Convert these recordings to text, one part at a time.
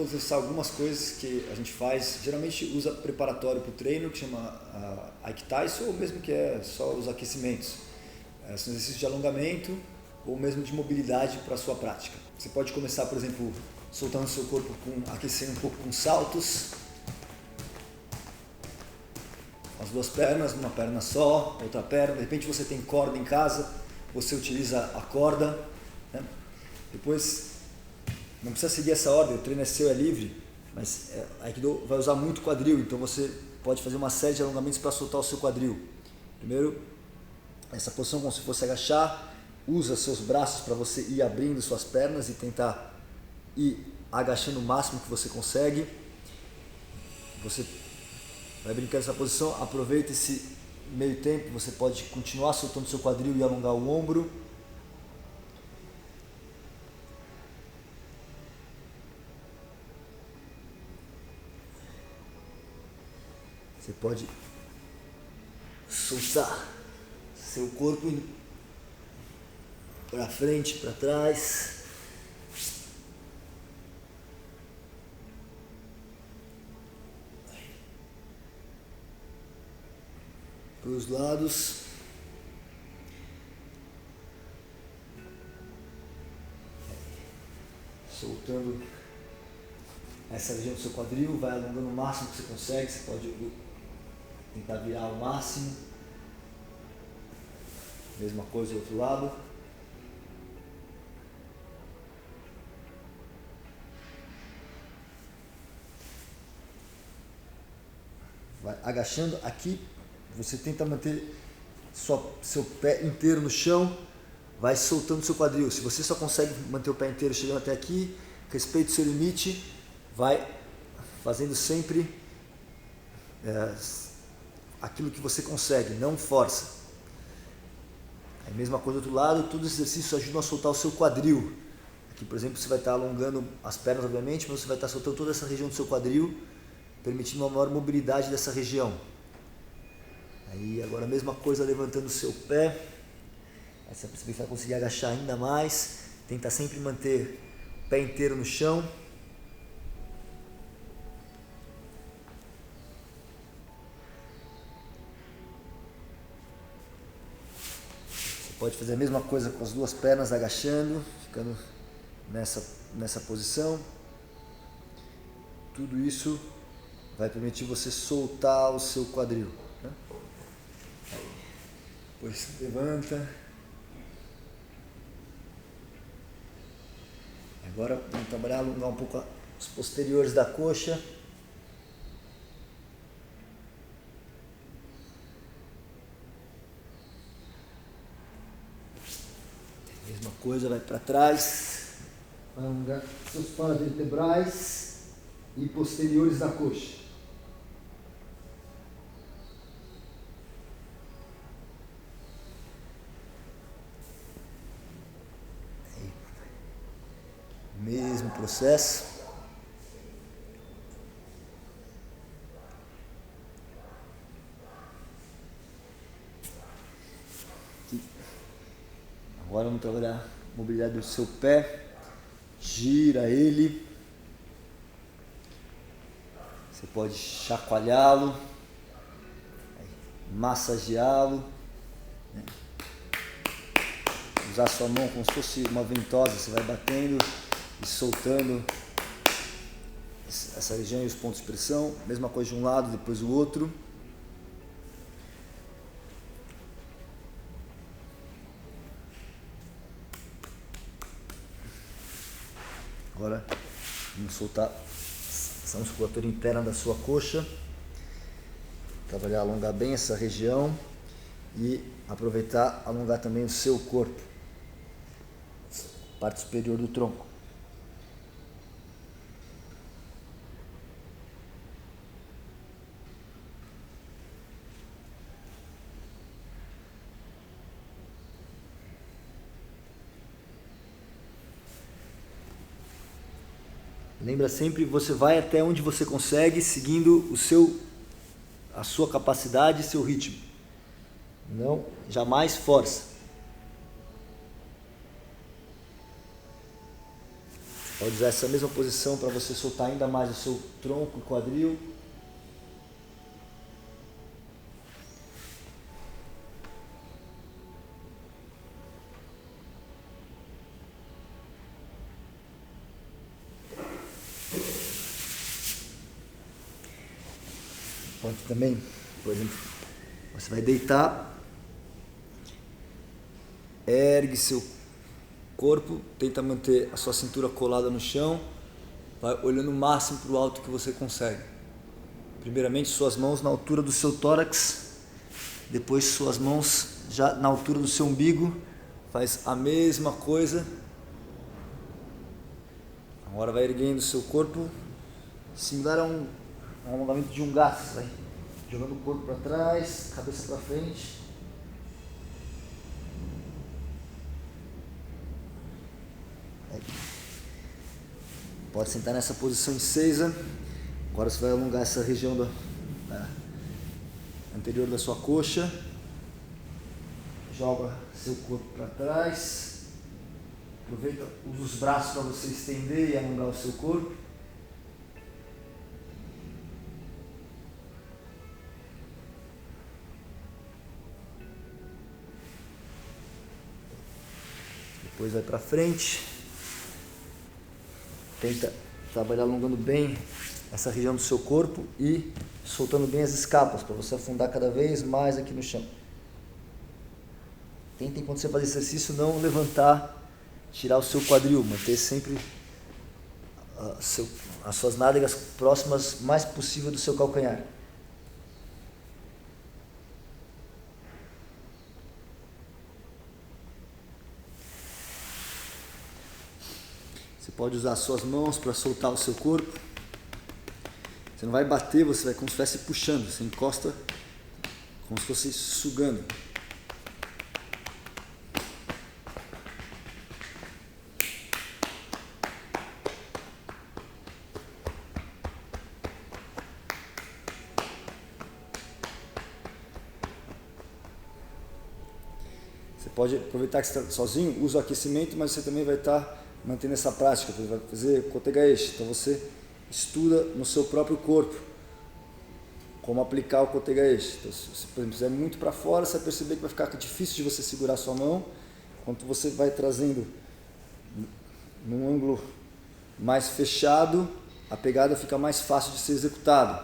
vou listar algumas coisas que a gente faz, geralmente usa preparatório para o treino, que chama Ike Tyson, ou mesmo que é só os aquecimentos. São exercícios de alongamento ou mesmo de mobilidade para a sua prática. Você pode começar, por exemplo, soltando o seu corpo, aquecendo um pouco com saltos, as duas pernas, uma perna só, outra perna. De repente você tem corda em casa, você utiliza a corda, né? Depois, não precisa seguir essa ordem, o treino é seu, é livre, mas Aikido vai usar muito quadril, então você pode fazer uma série de alongamentos para soltar o seu quadril. Primeiro, essa posição como se fosse agachar, usa seus braços para você ir abrindo suas pernas e tentar ir agachando o máximo que você consegue. Você vai brincando nessa posição, aproveita esse meio tempo, você pode continuar soltando seu quadril e alongar o ombro. Você pode soltar seu corpo para frente, para trás. Para os lados. Soltando essa região do seu quadril, vai alongando o máximo que você consegue, você pode tentar virar ao máximo. Mesma coisa do outro lado. Vai agachando aqui, você tenta manter seu pé inteiro no chão, vai soltando seu quadril. Se você só consegue manter o pé inteiro chegando até aqui, respeite o seu limite, vai fazendo sempre aquilo que você consegue, não força. A mesma coisa do outro lado, todos os exercícios ajudam a soltar o seu quadril. Aqui, por exemplo, você vai estar alongando as pernas, obviamente, mas você vai estar soltando toda essa região do seu quadril, permitindo uma maior mobilidade dessa região. Aí agora a mesma coisa levantando o seu pé. Aí você vai conseguir agachar ainda mais. Tenta sempre manter o pé inteiro no chão. Você pode fazer a mesma coisa com as duas pernas agachando, ficando nessa posição. Tudo isso vai permitir você soltar o seu quadril, né? Depois levanta. Agora vamos trabalhar, alongar um pouco os posteriores da coxa. Mesma coisa, vai para trás. Vai alongar seus paravertebrais e posteriores da coxa. Mesmo processo. Aqui. Agora vamos trabalhar a mobilidade do seu pé. Gira ele. Você pode chacoalhá-lo, massageá-lo, né? Usar sua mão como se fosse uma ventosa, você vai batendo e soltando essa região e os pontos de pressão. Mesma coisa de um lado, depois o outro. Agora vamos soltar essa musculatura interna da sua coxa. Trabalhar, alongar bem essa região e aproveitar, alongar também o seu corpo, parte superior do tronco. Lembra sempre, você vai até onde você consegue, seguindo a sua capacidade e seu ritmo. Não, jamais força. Pode usar essa mesma posição para você soltar ainda mais o seu tronco e quadril. Pode também, por exemplo, você vai deitar, ergue seu corpo, tenta manter a sua cintura colada no chão, vai olhando o máximo para o alto que você consegue. Primeiramente suas mãos na altura do seu tórax, depois suas mãos já na altura do seu umbigo, faz a mesma coisa. Agora vai erguendo o seu corpo, similar a um alongamento de um gato, vai jogando o corpo para trás, cabeça para frente. Pode sentar nessa posição em Seiza. Agora você vai alongar essa região anterior da sua coxa. Joga seu corpo para trás. Aproveita, usa os braços para você estender e alongar o seu corpo. Depois vai para frente. Tenta trabalhar alongando bem essa região do seu corpo e soltando bem as escapas para você afundar cada vez mais aqui no chão. Tenta, enquanto você faz exercício, não levantar, tirar o seu quadril, manter sempre as suas nádegas próximas mais possível do seu calcanhar. Você pode usar as suas mãos para soltar o seu corpo. Você não vai bater, você vai como se estivesse puxando. Você encosta como se fosse sugando. Você pode aproveitar que você está sozinho, usa o aquecimento, mas você também vai estar mantendo essa prática, você vai fazer Kotegaeshi. Então você estuda no seu próprio corpo como aplicar o Kotegaeshi. Então, se você, por exemplo, fizer muito para fora, você vai perceber que vai ficar difícil de você segurar a sua mão. Enquanto você vai trazendo num ângulo mais fechado, a pegada fica mais fácil de ser executada.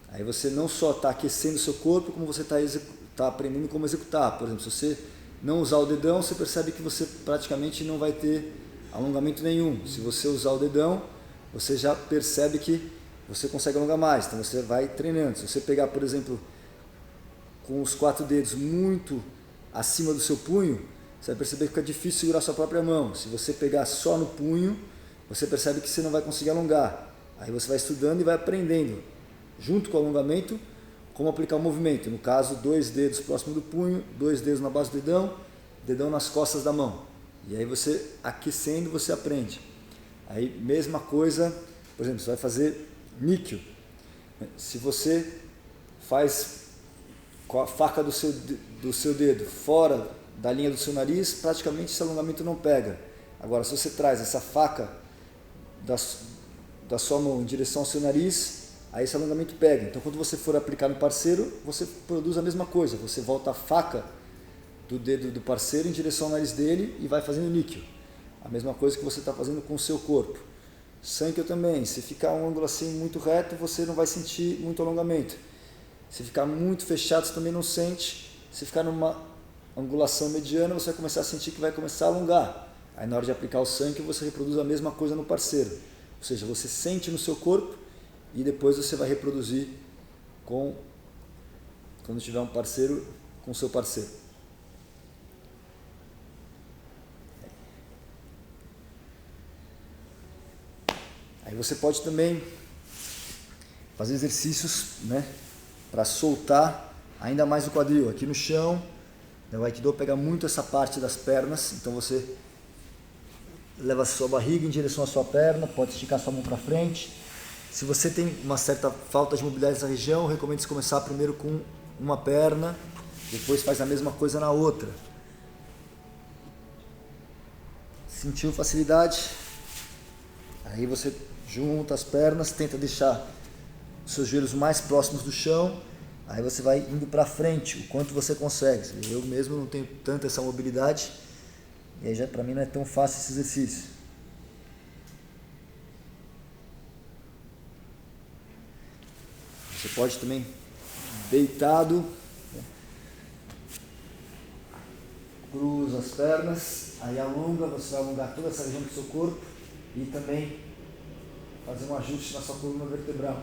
Aí você não só está aquecendo o seu corpo, como você está aprendendo como executar. Por exemplo, se você não usar o dedão, você percebe que você praticamente não vai ter alongamento nenhum. Se você usar o dedão, você já percebe que você consegue alongar mais. Então você vai treinando. Se você pegar, por exemplo, com os 4 dedos muito acima do seu punho, você vai perceber que fica difícil segurar a sua própria mão. Se você pegar só no punho, você percebe que você não vai conseguir alongar. Aí você vai estudando e vai aprendendo, junto com o alongamento, como aplicar o movimento. No caso, 2 dedos próximo do punho, 2 dedos na base do dedão nas costas da mão. E aí você, aquecendo, você aprende. Aí, mesma coisa, por exemplo, você vai fazer Nikyo. Se você faz com a faca do seu dedo fora da linha do seu nariz, praticamente esse alongamento não pega. Agora, se você traz essa faca da sua mão em direção ao seu nariz, aí esse alongamento pega. Então, quando você for aplicar no parceiro, você produz a mesma coisa. Você volta a faca do dedo do parceiro em direção ao nariz dele e vai fazendo Nikyo. A mesma coisa que você está fazendo com o seu corpo. Sankyo também. Se ficar um ângulo assim muito reto, você não vai sentir muito alongamento. Se ficar muito fechado, você também não sente. Se ficar numa angulação mediana, você vai começar a sentir que vai começar a alongar. Aí na hora de aplicar o Sankyo, você reproduz a mesma coisa no parceiro. Ou seja, você sente no seu corpo e depois você vai reproduzir quando tiver um parceiro com o seu parceiro. Aí você pode também fazer exercícios, né, para soltar ainda mais o quadril. Aqui no chão, o Aikido pega muito essa parte das pernas, então você leva a sua barriga em direção à sua perna, pode esticar sua mão para frente. Se você tem uma certa falta de mobilidade nessa região, eu recomendo você começar primeiro com uma perna, depois faz a mesma coisa na outra. Sentiu facilidade? Aí você junta as pernas, tenta deixar os seus joelhos mais próximos do chão. Aí você vai indo para frente, o quanto você consegue. Eu mesmo não tenho tanta essa mobilidade, e aí já para mim não é tão fácil esse exercício. Você pode também deitado, né? Cruza as pernas, aí alonga, você vai alongar toda essa região do seu corpo e também fazer um ajuste na sua coluna vertebral.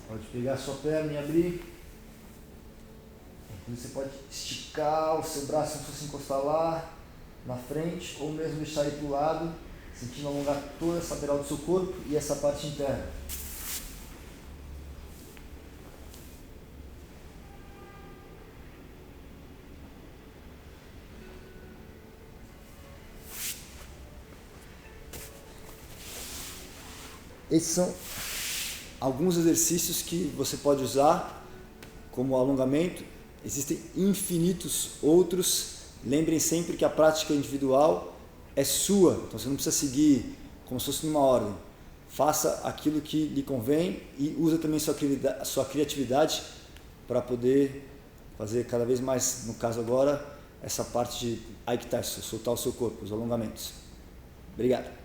Pode pegar a sua perna e abrir. Você pode esticar o seu braço como se fosse encostar lá na frente, ou mesmo deixar ele para o lado, sentindo alongar toda essa lateral do seu corpo e essa parte interna. Esses são alguns exercícios que você pode usar como alongamento. Existem infinitos outros. Lembrem sempre que a prática individual é sua, então você não precisa seguir como se fosse numa ordem. Faça aquilo que lhe convém e usa também sua criatividade para poder fazer cada vez mais, no caso agora, essa parte de Aikitai, soltar o seu corpo, os alongamentos. Obrigado.